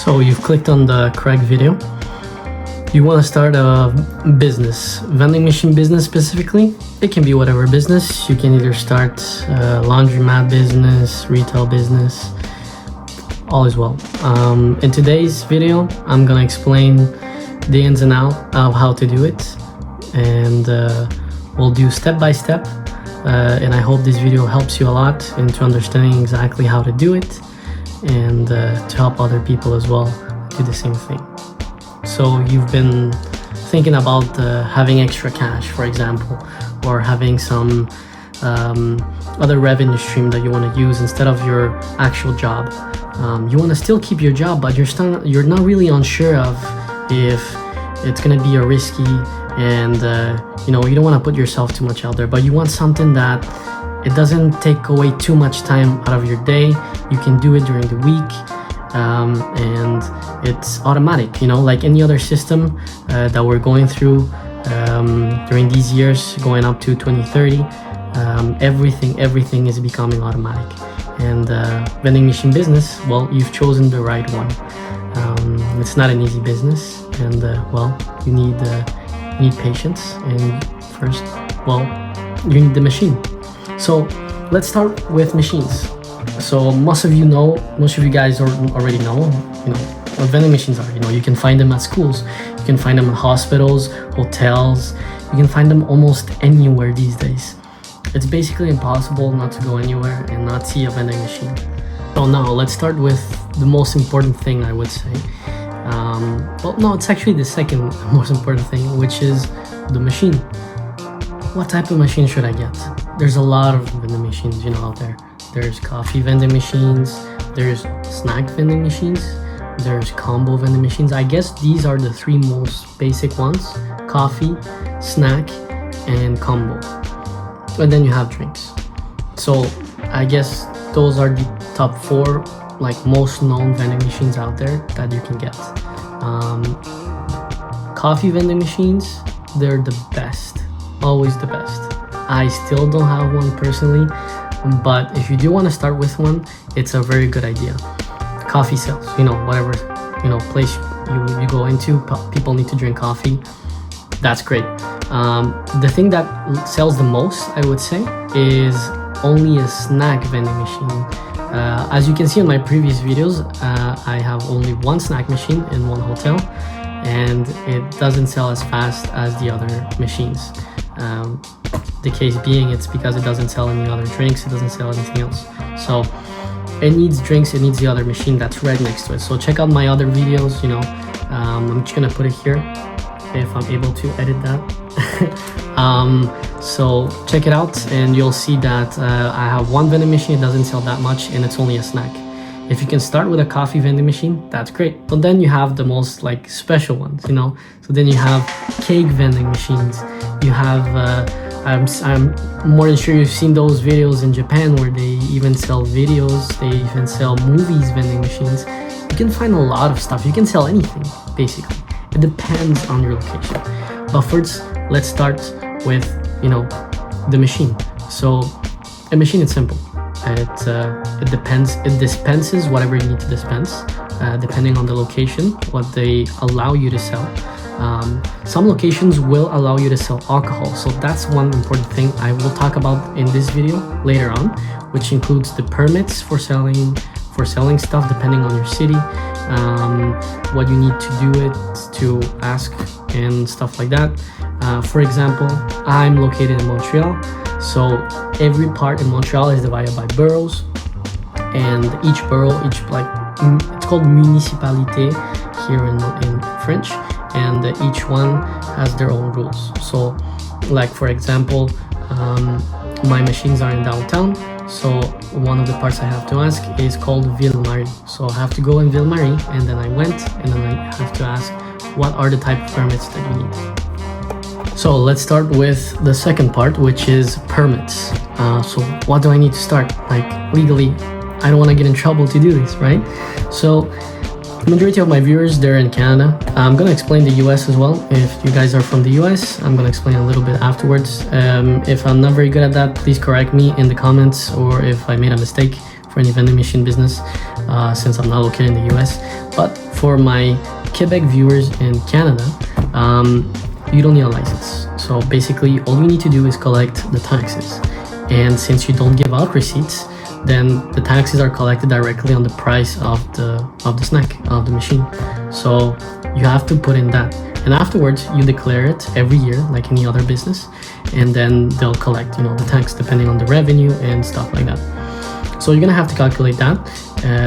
So you've clicked on the correct video. You want to start a business, vending machine business specifically. It can be whatever business. You can either start a laundromat business, retail business, all is well. In today's video, I'm gonna explain the ins and outs of how to do it, and we'll do step by step. And I hope this video helps you a lot into understanding exactly how to do it, and to help other people as well do the same thing. So you've been thinking about having extra cash, for example, or having some other revenue stream that you want to use instead of your actual job. You want to still keep your job, but you're not really unsure of if it's going to be a risky, and you don't want to put yourself too much out there, but you want something that it doesn't take away too much time out of your day. You can do it during the week, and it's automatic, like any other system that we're going through during these years going up to 2030. Everything is becoming automatic, and vending machine business, well, you've chosen the right one. It's not an easy business, and you need patience, and first, you need the machine. So let's start with machines. So most of you guys already know, what vending machines are. You can find them at schools, you can find them in hospitals, hotels, you can find them almost anywhere these days. It's basically impossible not to go anywhere and not see a vending machine. So now let's start with the most important thing, I would say. It's actually the second most important thing, which is the machine. What type of machine should I get? There's a lot of vending machines, out there. There's coffee vending machines, there's snack vending machines, there's combo vending machines. I guess these are the three most basic ones: coffee, snack, and combo. And then you have drinks. So I guess those are the top four most known vending machines out there that you can get. Coffee vending machines, they're the best, always the best. I still don't have one personally, but if you do want to start with one, it's a very good idea. Coffee sales, whatever place you go into, people need to drink coffee. That's great. The thing that sells the most, I would say, is only a snack vending machine. As you can see in my previous videos, I have only one snack machine in one hotel, and it doesn't sell as fast as the other machines. The case being, it's because it doesn't sell any other drinks, it doesn't sell anything else. So it needs drinks, it needs the other machine that's right next to it. So check out my other videos, I'm just gonna put it here if I'm able to edit that. So check it out, and you'll see that I have one vending machine. It doesn't sell that much, and it's only a snack. If you can start with a coffee vending machine, that's great. But then you have the most special ones, So then you have cake vending machines. You have I'm more than sure you've seen those videos in Japan where they even sell videos, they even sell movies vending machines. You can find a lot of stuff. You can sell anything, basically. It depends on your location. But first, let's start with, the machine. So a machine is simple. It dispenses whatever you need to dispense, depending on the location, what they allow you to sell. Some locations will allow you to sell alcohol, so that's one important thing I will talk about in this video later on, which includes the permits for selling stuff depending on your city, what you need to do it to ask and stuff like that. For example, I'm located in Montreal, so every part in Montreal is divided by boroughs, and each borough, it's called municipalité here in French, and each one has their own rules. So for example, my machines are in downtown, so one of the parts I have to ask is called Ville-Marie. So I have to go in Ville-Marie, and then I went, and then I have to ask what are the type of permits that you need. So let's start with the second part, which is permits. So what do I need to start? Legally, I don't want to get in trouble to do this, right? So the majority of my viewers, they're in Canada. I'm going to explain the US as well. If you guys are from the US, I'm going to explain a little bit afterwards. If I'm not very good at that, please correct me in the comments, or if I made a mistake, for any vending machine business since I'm not located in the US. But for my Quebec viewers in Canada, you don't need a license. So basically all you need to do is collect the taxes. And since you don't give out receipts, then the taxes are collected directly on the price of the snack, of the machine. So you have to put in that. And afterwards you declare it every year like any other business, and then they'll collect, the tax depending on the revenue and stuff like that. So you're gonna have to calculate that.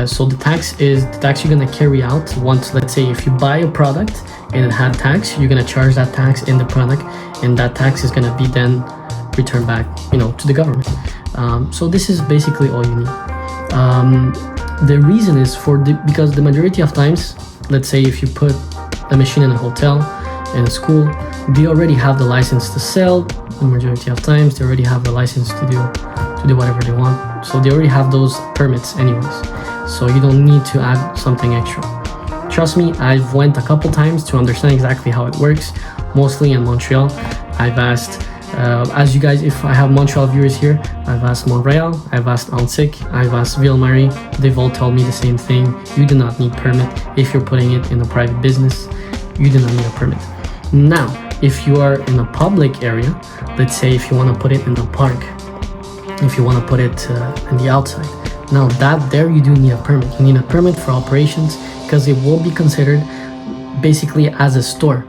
So the tax you're gonna carry out once, let's say if you buy a product and it had tax, you're gonna charge that tax in the product, and that tax is gonna be then returned back, to the government. So this is basically all you need. The reason is because the majority of times, let's say if you put a machine in a hotel, in a school, they already have the license to sell. The majority of times they already have the license to do whatever they want. So they already have those permits anyways. So you don't need to add something extra. Trust me, I've went a couple times to understand exactly how it works, mostly in Montreal. I've asked, as you guys, if I have Montreal viewers here, I've asked Montreal, I've asked Antic, I've asked Ville-Marie. They've all told me the same thing. You do not need permit if you're putting it in a private business. You do not need a permit. Now, if you are in a public area, let's say if you want to put it in a park, if you want to put it in the outside, now there you do need a permit. You need a permit for operations because it will be considered basically as a store.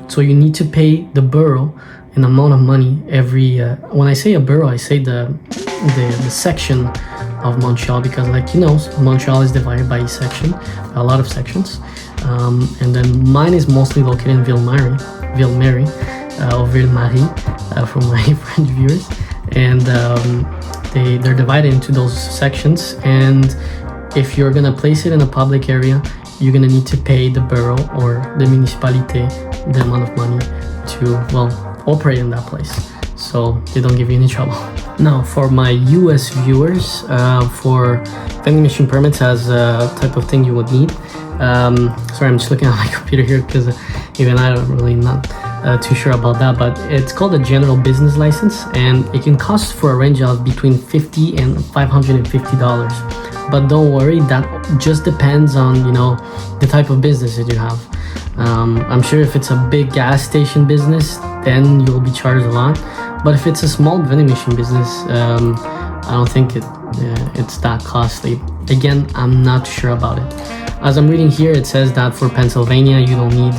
So you need to pay the borough an amount of money every. When I say a borough, I say the section of Montreal, because Montreal is divided by a lot of sections. And then mine is mostly located in Ville-Marie, or Ville-Marie for my French viewers, and they're divided into those sections. And if you're gonna place it in a public area, you're gonna need to pay the borough or the municipality the amount of money to operate in that place, so they don't give you any trouble. Now, for my US viewers, for vending machine permits as a type of thing you would need. Sorry, I'm just looking at my computer here because even I don't really not too sure about that, but it's called a general business license, and it can cost for a range of between $50 and $550. But don't worry, that just depends on the type of business that you have. I'm sure if it's a big gas station business, then you'll be charged a lot. But if it's a small vending machine business, I don't think it's that costly. Again, I'm not sure about it. As I'm reading here, it says that for Pennsylvania, you don't need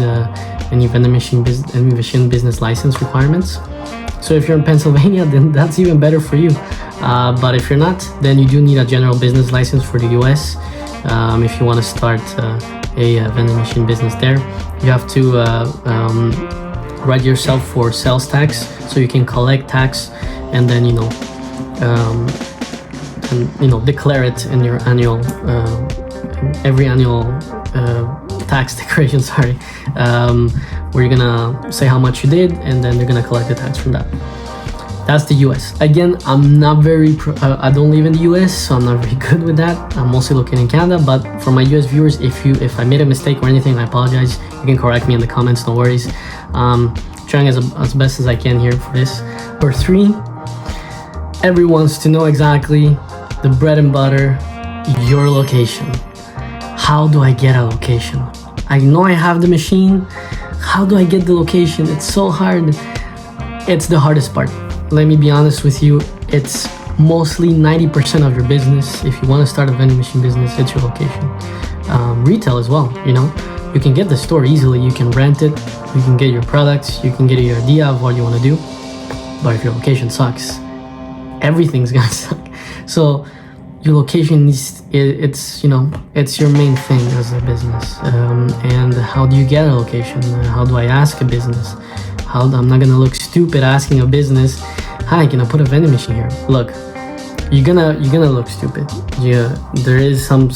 any vending machine business license requirements. So if you're in Pennsylvania, then that's even better for you. But if you're not, then you do need a general business license for the US. If you want to start a vending machine business there, you have to write yourself for sales tax, so you can collect tax and then declare it in your annual every annual tax declaration. Where you're gonna say how much you did, and then they're gonna collect the tax from that. That's the US. Again, I'm not I don't live in the US, so I'm not very good with that. I'm mostly located in Canada, but for my US viewers, if I made a mistake or anything, I apologize. You can correct me in the comments, no worries. Trying as best as I can here for this. Number 3, everyone wants to know exactly the bread and butter, your location. How do I get a location? I know I have the machine. How do I get the location? It's so hard. It's the hardest part. Let me be honest with you. It's mostly 90% of your business. If you want to start a vending machine business, it's your location. Retail as well, you can get the store easily. You can rent it. You can get your products. You can get your idea of what you want to do. But if your location sucks, everything's gonna suck. So your location it's your main thing as a business. And how do you get a location? How do I ask a business? I'm not gonna look stupid asking a business, hi, can I put a vending machine here? Look, you're gonna look stupid. Yeah, there is some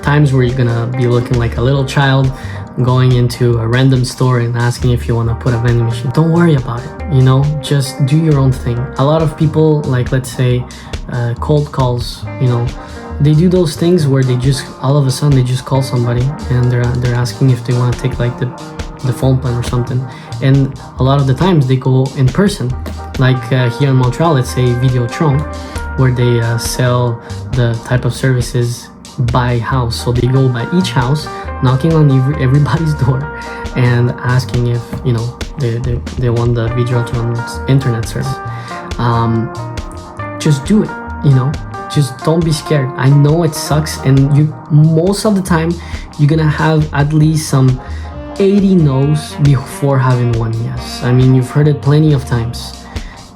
times where you're gonna be looking like a little child going into a random store and asking if you want to put a vending machine. Don't worry about it, just do your own thing. A lot of people, like, let's say cold calls, they do those things where they just all of a sudden they just call somebody and they're asking if they want to take like the phone plan or something, and a lot of the times they go in person, like here in Montreal, let's say Videotron, where they sell the type of services by house. So they go by each house, knocking on everybody's door and asking if they want the video to internet service. Just do it, just don't be scared. I know it sucks, and most of the time you're gonna have at least some 80 no's before having one yes. I mean, you've heard it plenty of times.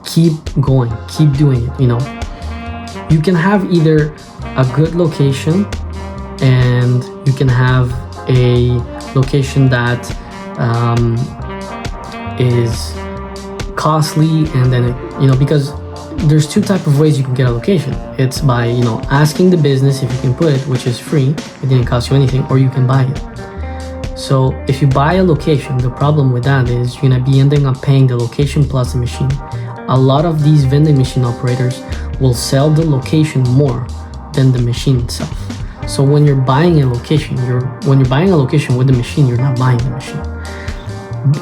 Keep going, keep doing it. You can have either a good location, and you can have a location that is costly, and then because there's two type of ways you can get a location. It's by asking the business if you can put it, which is free, it didn't cost you anything, or you can buy it. So if you buy a location, the problem with that is you're gonna be ending up paying the location plus the machine. A lot of these vending machine operators will sell the location more than the machine itself. So when you're buying a location, with the machine, you're not buying the machine.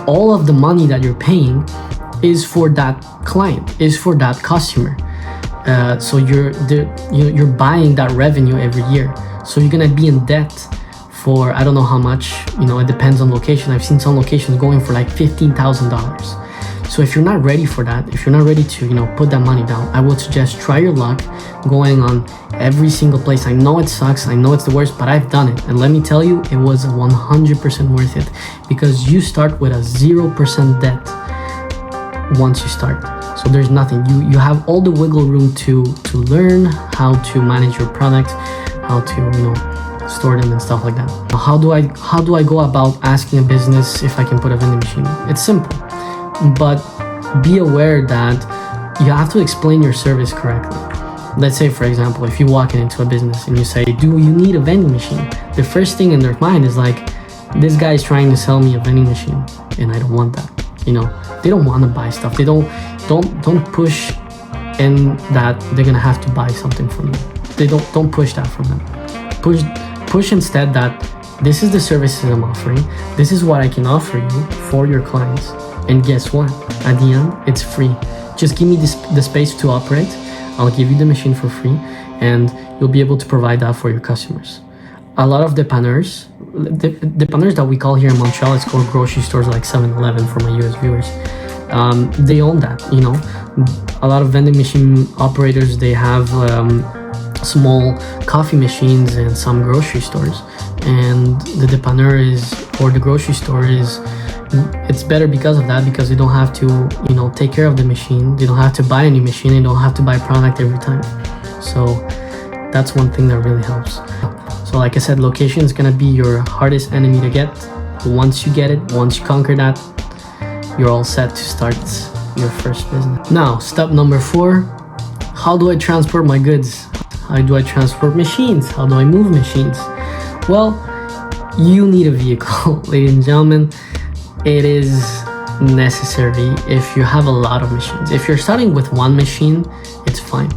All of the money that you're paying is for that client, is for that customer. So you're buying that revenue every year. So you're gonna be in debt for I don't know how much. It depends on location. I've seen some locations going for like $15,000. So if you're not ready for that, if you're not ready to put that money down, I would suggest try your luck going on every single place. I know it sucks, I know it's the worst, but I've done it, and let me tell you, it was 100% worth it, because you start with a 0% debt once you start. So there's nothing, you have all the wiggle room to learn how to manage your product, how to store them and stuff like that. How do I go about asking a business if I can put a vending machine? It's simple, but be aware that you have to explain your service correctly. Let's say, for example, if you walk into a business and you say, do you need a vending machine? The first thing in their mind is like, this guy is trying to sell me a vending machine and I don't want that. They don't want to buy stuff. They don't push in that they're gonna have to buy something from you. They don't push that from them. Push instead that this is the services I'm offering. This is what I can offer you for your clients. And guess what? At the end, it's free. Just give me the space to operate. I'll give you the machine for free, and you'll be able to provide that for your customers. A lot of dépanneurs that we call here in Montreal, it's called grocery stores like 7-Eleven for my US viewers. They own that, A lot of vending machine operators, they have small coffee machines in some grocery stores, and the dépanneur or the grocery store it's better because of that, because they don't have to take care of the machine. They don't have to buy a new machine. They don't have to buy product every time. So that's one thing that really helps. So like I said, location is gonna be your hardest enemy to get. Once you get it, once you conquer that, you're all set to start your first business. Now, step number 4, how do I transport my goods? How do I transport machines? How do I move machines? Well, you need a vehicle, ladies and gentlemen. It is necessary if you have a lot of machines. If you're starting with one machine, it's fine.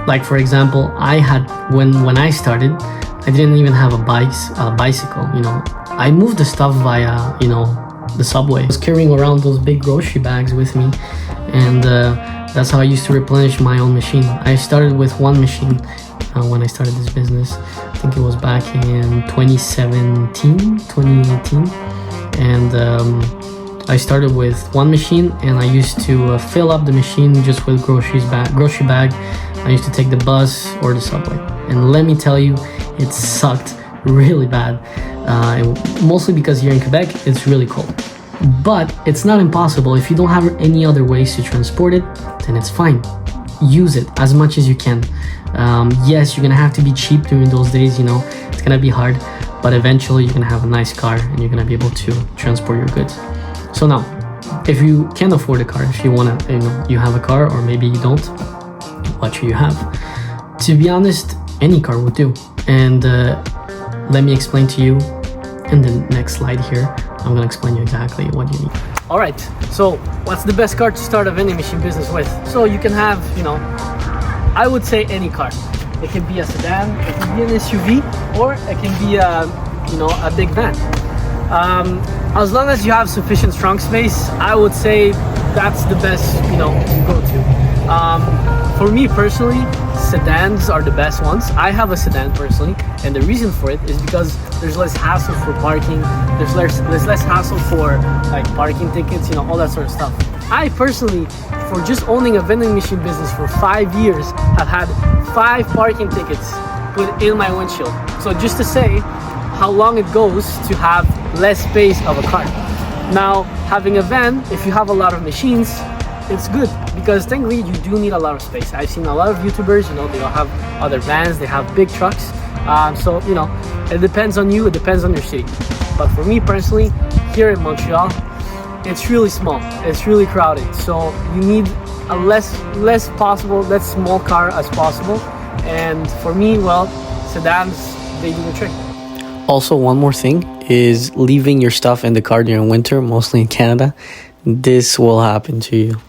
Like for example, I had when I started, I didn't even have a bicycle. I moved the stuff via the subway. I was carrying around those big grocery bags with me, and that's how I used to replenish my own machine. I started with one machine when I started this business. I think it was back in 2017, 2018. And I started with one machine, and I used to fill up the machine just with grocery bag. I used to take the bus or the subway, and let me tell you, it sucked really bad. Mostly because here in Quebec, it's really cold. But it's not impossible. If you don't have any other ways to transport it, then it's fine. Use it as much as you can. Yes, you're gonna have to be cheap during those days. It's gonna be hard. But eventually you're gonna have a nice car and you're gonna be able to transport your goods. So now, if you can't afford a car, if you wanna, you have a car, or maybe you don't, what should you have? To be honest, any car would do. And let me explain to you in the next slide here. I'm gonna explain you exactly what you need. All right, so what's the best car to start a vending machine business with? So you can have, I would say any car. It can be a sedan, it can be an SUV, or it can be a big van. As long as you have sufficient trunk space, I would say that's the best, go to. For for me personally, sedans are the best ones. I have a sedan personally, and the reason for it is because there's less hassle for parking. There's less hassle for like parking tickets, you know, all that sort of stuff. I personally, for just owning a vending machine business for 5 years, have had 5 parking tickets put in my windshield. So just to say how long it goes to have less space of a car. Now, having a van, if you have a lot of machines, it's good because technically you do need a lot of space. I've seen a lot of YouTubers, you know, they all have other vans, they have big trucks. So, you know, it depends on you, it depends on your city. But for me personally, here in Montreal, it's really small, it's really crowded. So you need a less small car as possible. And for me, well, sedans, they do the trick. Also, one more thing is leaving your stuff in the car during winter, mostly in Canada. This will happen to you.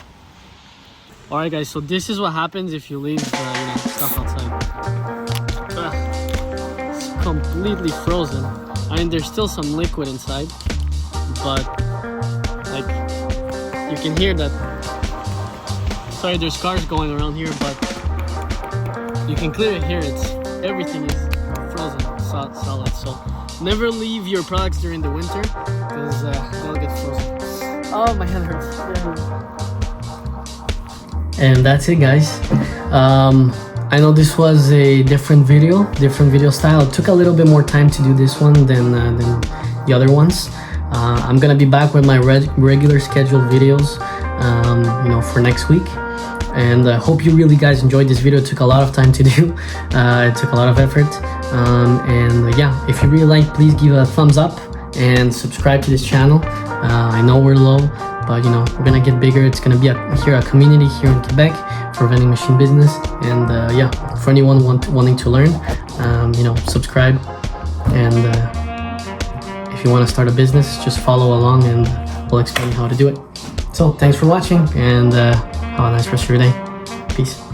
All right, guys. So this is what happens if you leave stuff outside. It's completely frozen. I mean, there's still some liquid inside, but like you can hear that. Sorry, there's cars going around here, but you can clearly hear it. Everything is frozen, solid. So never leave your products during the winter because they'll get frozen. Oh, my hand hurts. And that's it, guys. I know this was a different video style. It took a little bit more time to do this one than the other ones. I'm gonna be back with my regular scheduled videos, for next week. And I hope you really guys enjoyed this video. It took a lot of time to do. It took a lot of effort. Yeah, if you really like, please give a thumbs up and subscribe to this channel. I know we're low, but we're gonna get bigger. It's gonna be a community here in Quebec for vending machine business. And yeah, for anyone wanting to learn, subscribe. And if you want to start a business, just follow along and we'll explain how to do it. So thanks for watching, and have a nice rest of your day. Peace.